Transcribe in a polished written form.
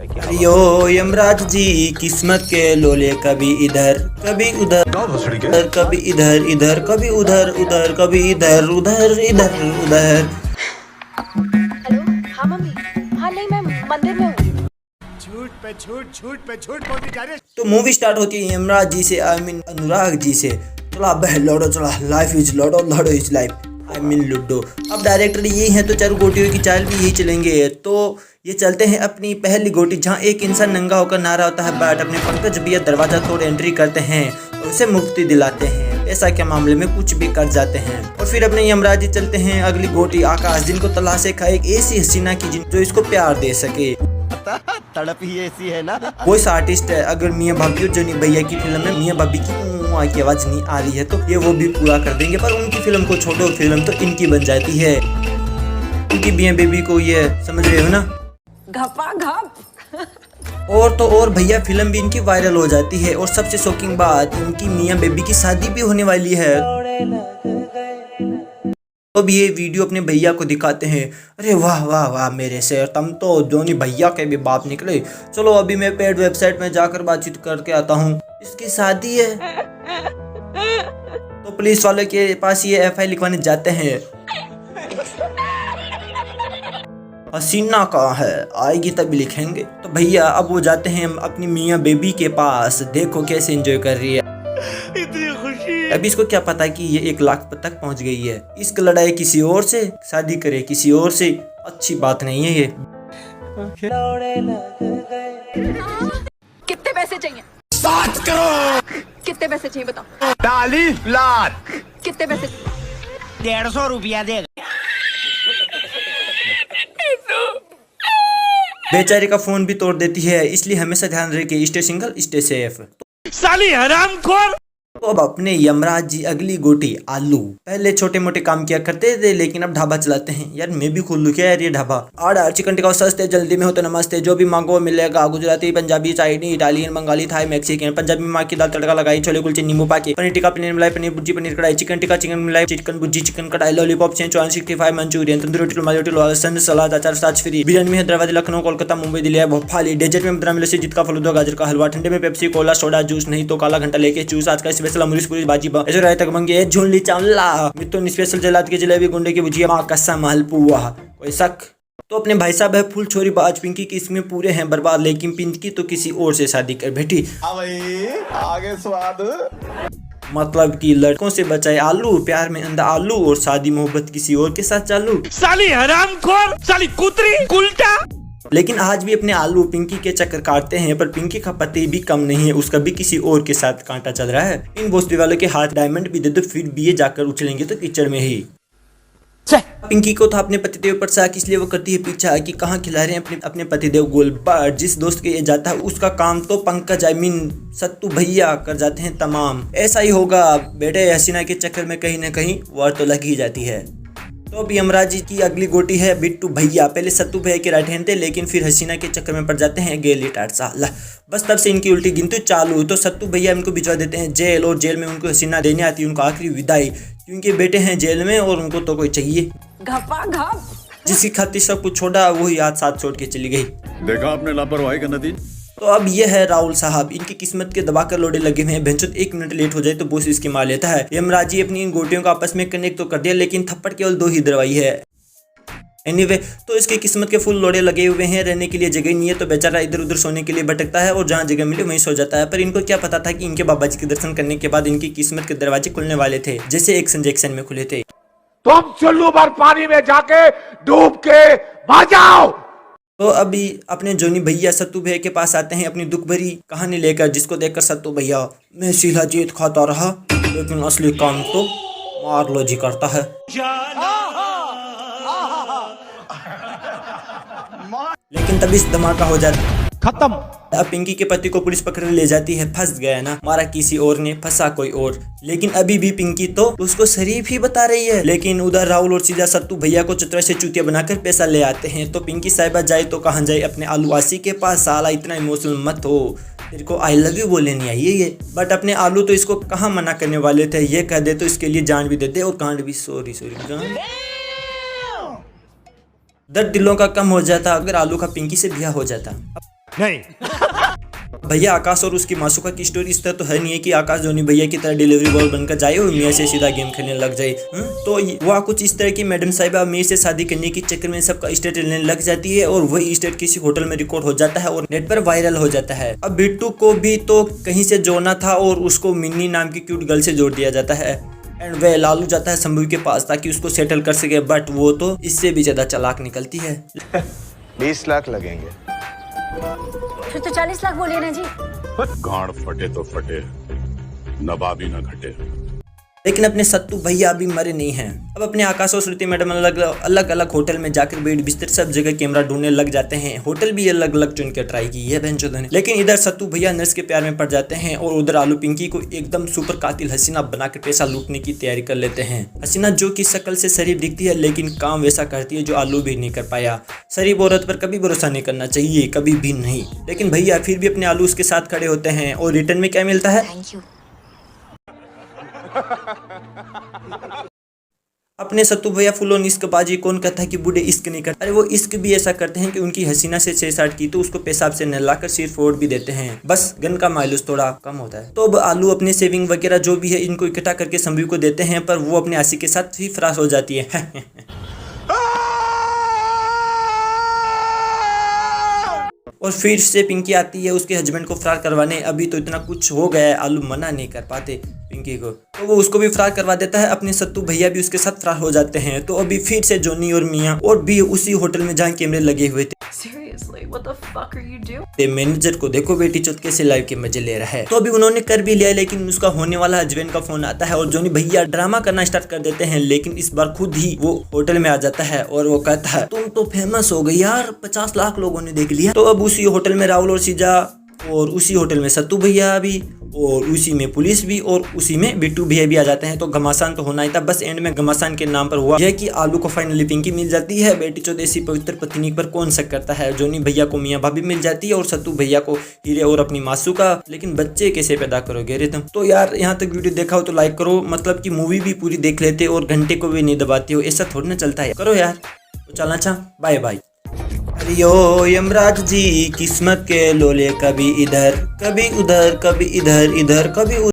यो यमराज जी किस्मत के लोले, कभी इधर कभी उधर, कभी इधर इधर, कभी उधर उधर, कभी इधर उधर, इधर उधर। हेलो, हाँ मम्मी। हाँ नहीं, मैं मंदिर में हूँ। झूठ पे झूठ बोलती जा रही है। तो मूवी स्टार्ट होती है यमराज जी से, आई मीन अनुराग जी से। चला बह लौड़ो, चला लाइफ इज लौड़ो, लौड़ो is life, I mean Ludo. अब डायरेक्टर यही है तो चारों गोटियों की चाल भी यही चलेंगे। तो ये चलते हैं अपनी पहली गोटी, जहाँ एक इंसान नंगा होकर नारा होता है बट अपने पंकज भैया दरवाजा तोड़ एंट्री करते हैं और उसे मुक्ति दिलाते हैं। ऐसा क्या मामले में कुछ भी कर जाते हैं। और फिर अपने यमराज जी चलते हैं अगली गोटी आकाश, जिनको तलाश है एक ऐसी हसीना की जो इसको प्यार दे सके। तड़प ही ऐसी है ना। वॉइस आर्टिस्ट है। अगर मियाँ भाभी और जोनी भैया की फिल्म में मियाँ भाभी की आवाज नहीं आ रही है तो ये वो भी पूरा कर देंगे, पर उनकी फिल्म को छोड़ो, फिल्म तो इनकी बन जाती है। उनकी मियाँ बेबी को ये समझ रहे हो ना, घपा घप। और तो और भैया फिल्म भी इनकी वायरल हो जाती है। और सबसे शॉकिंग बात, इनकी मियाँ बेबी की शादी भी होने वाली है। अब ये वीडियो अपने भैया को दिखाते हैं। अरे वाह वाह वाह मेरे शेर, तुम तो जोनी भैया के भी बाप निकले। चलो अभी मैं पेड वेबसाइट में जाकर बातचीत करके आता हूँ, इसकी शादी है। तो पुलिस वाले के पास ये एफआईआर लिखवाने जाते हैं। हसीना कहाँ है, आएगी तभी लिखेंगे। तो भैया अब वो जाते हैं अपनी मियाँ बेबी के पास। देखो कैसे एंजॉय कर रही है, इतनी खुशी। अभी इसको क्या पता कि ये 1 लाख तक पहुंच गई है। इसका लड़ाई किसी और से, शादी करे किसी और से, अच्छी बात नहीं है ये। कितने पैसे चाहिए? 7 करोड़। कितने पैसे चाहिए बताओ? 40 लाख। कितने पैसे? 150 रुपया देगा। बेचारे का फोन भी तोड़ देती है, इसलिए हमेशा ध्यान रखे, स्टे सिंगल स्टे सेफ। साली हरामखोर। तो अब अपने यमराज जी अगली गोटी आलू। पहले छोटे मोटे काम किया करते थे लेकिन अब ढाबा चलाते हैं। यार मैं भी खोल लूं क्या यार ये ढाबा। आर्डर चिकन टिक्का सस्ते जल्दी में हो तो नमस्ते, जो भी मांगो मिलेगा। Gujarati, Punjabi, Chinese, Italian, Bengali, Thai, Mexican. Punjabi में माँ की दाल तड़का लगाई, छोले कुलचे नींबू पाके, पनीर टिक्का, पनीर मलाई, पनीर भुर्जी, पनीर कढ़ाई, चिकन टिक्का, चिकन मलाई, चिकन भुर्जी, चिकन कढ़ाई, लॉलीपॉप, 65 मंचूरियन, तंदूरी रोटी, रुमाली रोटी, लहसुन सलाद, अचार, साच फ्री। बिरयानी में हैदराबाद, लखनऊ, कोलकाता, मुंबई, दिल्ली, भोपाल। डेजर्ट में मदरा मिले जित का फलूदा, गाजर का हलवा। ठंडे में पेप्सी, कोला, सोडा, जूस, नहीं तो काला घंटा लेके चूस। आज का स्पेशल अमरीश पूरी बाजी ऐसे राय तक मंगे झुंडली चावला मिथुन स्पेशल जलाद के जलेबी गुंडे की भुजिया माँ कस्सा मालपुआ। कोई शक? तो अपने भाई साहब है फुल छोरी बाज पिंकी की इसमें पूरे हैं बर्बाद, लेकिन पिंकी तो किसी और से शादी कर बैठी। आगे स्वाद। मतलब कि लड़कों से बचाए आलू, प्यार में अंधा आलू और शादी मोहब्बत किसी और के साथ चालू। साली हरामखोर, साली कुतरी, उल्टा। लेकिन आज भी अपने आलू पिंकी के चक्कर काटते हैं, पर पिंकी का पति भी कम नहीं है, उसका भी किसी और के साथ कांटा चल रहा है। इन भोसडी वालों के हाथ डायमंड भी दे दो फिर भी ये जाकर उछलेंगे तो कीचड़ में ही। पिंकी को तो अपने पतिदेव पर शक, इसलिए वो करती है पीछा कि कहाँ खिला रहे हैं अपने पतिदेव गोल। बट जिस दोस्त के ये जाता है उसका काम तो पंकज आई मीन सत्तू भैया कर जाते हैं तमाम। ऐसा ही होगा बेटे, हसीना के चक्कर में कहीं ना कहीं वार तो लग ही जाती है। तो अभी यमराज जी की अगली गोटी है बिट्टू भैया। पहले सत्तू भैया के राइट हैंड थे लेकिन फिर हसीना के चक्कर में पड़ जाते हैं गेली टाटसा। बस तब से इनकी उल्टी गिनती चालू। तो सत्तू भैया इनको भिजवा देते हैं जेल, और जेल में उनको हसीना देने आती है उनको आखिरी विदाई, क्योंकि बेटे हैं जेल में और उनको तो कोई चाहिए। घपा घप। जिसकी खातिर सब कुछ छोड़ा वही हाथ साथ छोड़ के चली गई। देखा आपने लापरवाही का नतीजा। तो अब ये है राहुल साहब, इनकी किस्मत के दबाकर लोडे लगे हुए हैं। बेंचोद 1 मिनट लेट हो जाए तो बॉस इसकी मार लेता है। यमराज जी अपनी इन गोटियों को आपस में कनेक्ट तो कर दिया लेकिन थप्पड़ केवल 2 ही दरवाई है। एनीवे तो इसकी किस्मत के फुल लोड़े लगे हुए हैं, रहने के लिए जगह नहीं है तो बेचारा इधर उधर सोने के लिए भटकता है और जहाँ जगह मिले वहीं सो जाता है। पर इनको क्या पता था कि इनके बाबा जी के दर्शन करने के बाद इनकी किस्मत के दरवाजे खुलने वाले थे, जैसे एक इंजेक्शन में खुले थे। तुम चुल्लू भर पानी में जाके डूब के मर जाओ। तो अभी अपने जोनी भैया सत्तू भैया के पास आते हैं अपनी दुख भरी कहानी लेकर, जिसको देखकर सत्तू भैया मैं सीधा जीत खाता रहा लेकिन असली काम तो मार लो जी करता है। लेकिन तभी धमाका हो जाता खत्म। अब पिंकी के पति को पुलिस पकड़ ले जाती है, फंस गया ना, मारा किसी और ने, फंसा कोई और। लेकिन अभी भी पिंकी तो उसको शरीफ ही बता रही है। लेकिन उधर राहुल और सीधा सत्तू भैया को चतरा से चूतिया बनाकर पैसा ले आते हैं। तो पिंकी साहिबा जाए तो कहाँ जाए, अपने आलूवासी के पास। साला इतना इमोशनल मत हो, तेरे को आई लव यू बोले नहीं आई ये। बट अपने आलू तो इसको कहाँ मना करने वाले थे, ये कह दे तो इसके लिए जान भी देते और कांड भी। सॉरी जान दर्द दिलों का कम हो जाता अगर आलू का पिंकी से ब्याह हो जाता। नहीं। भैया आकाश और उसकी मासूका की स्टोरी इस तरह तो है नहीं है कि आकाश जोनी भैया की तरह डिलीवरी बॉय बनकर जाए और मियाँ से सीधा गेम खेलने लग जाए। तो वह कुछ इस तरह की मैडम साहिबा मीर से शादी करने के चक्कर में सबका स्टेट लेने लग जाती है और वही स्टेट किसी होटल में रिकॉर्ड हो जाता है और नेट पर वायरल हो जाता है। अब बिट्टू को भी तो कहीं से जोड़ना था और उसको मिन्नी नाम की क्यूट गर्ल से जोड़ दिया जाता है। एंड वह लालू जाता है शंभू के पास ताकि उसको सेटल कर सके, बट वो तो इससे भी ज्यादा चालाक निकलती है। 20 लाख लगेंगे। फिर तो 40 लाख बोलिए ना जी। गांड फटे तो फटे, नवाबी न घटे। लेकिन अपने सत्तू भैया अभी मरे नहीं हैं। अब अपने आकाश और श्रुति मैडम अलग अलग होटल में जाकर बेड बिस्तर सब जगह कैमरा ढूंढने लग जाते हैं। होटल भी अलग अलग चुन के ट्राई की है बेंचों ने। लेकिन इधर सत्तू भैया नर्स के प्यार में पड़ जाते हैं और उधर आलू पिंकी को एकदम सुपर कातिल हसीना बनाकर पैसा लूटने की तैयारी कर लेते हैं। हसीना जो कि शक्ल से शरीफ दिखती है लेकिन काम वैसा करती है जो आलू भी नहीं कर पाया। शरीफ औरत पर कभी भरोसा नहीं करना चाहिए, कभी भी नहीं। लेकिन भैया फिर भी अपने आलू उसके साथ खड़े होते हैं और रिटर्न में क्या मिलता है? Thank you. अपने सत्तू भैया फुल ऑन इश्क बाजी। कौन कहता है कि बूढ़े इश्क नहीं करते? अरे वो इश्क भी ऐसा करते हैं कि उनकी हसीना से 6-7 की तो उसको पेशाब से नहलाकर सिर फोड़ भी देते हैं। बस गन का माइलेज थोड़ा कम होता है। तो अब आलू अपने सेविंग वगैरह जो भी है इनको इकट्ठा करके शंभू को देते हैं, पर वो अपने आशिक के साथ ही फरार हो जाती है। और फिर से पिंकी आती है उसके हस्बैंड को फरार करवाने। अभी तो इतना कुछ हो गया है, आलू मना नहीं कर पाते पिंकी को, तो वो उसको भी फरार करवा देता है। अपने सत्तू भैया भी उसके साथ फरार हो जाते हैं। तो अभी फिर से जॉनी और मियाँ और भी उसी होटल में जहाँ कैमरे लगे हुए थे। Seriously, what the fuck are you doing? Manager को देखो बेटी चौथ कैसे लाइव के मजे ले रहा है। तो अभी उन्होंने कर भी लिया, लेकिन उसका होने वाला हस्बैंड का फोन आता है और जॉनी भैया ड्रामा करना स्टार्ट कर देते हैं। लेकिन इस बार खुद ही वो होटल में आ जाता है और वो कहता है तुम तो फेमस हो गई यार, 50 लाख लोगों ने देख लिया। तो अब उसी होटल में राहुल और सीजा और उसी होटल में सत्तू भैया भी और उसी में पुलिस भी और उसी में बिट्टू भैया भी आ जाते हैं। तो घमासान तो होना ही था। बस एंड में घमासान के नाम पर हुआ यह कि आलू को फाइनली पिंकी मिल जाती है। बेटी चौदेसी पवित्र पत्नी पर कौन शक करता है। जॉनी भैया को मियाँ भाभी मिल जाती है और सत्तू भैया को हीरे और अपनी मासू का। लेकिन बच्चे कैसे पैदा करोगे रे तुम? तो यार यहाँ तक वीडियो देखा हो तो लाइक करो, मतलब कि मूवी भी पूरी देख लेते और घंटे को भी नहीं दबाते हो, ऐसा थोड़ी ना चलता है। करो यार, तो चलना अच्छा, बाय बाय। अरे यो यमराज जी किस्मत के लोले, कभी इधर कभी उधर, कभी इधर इधर कभी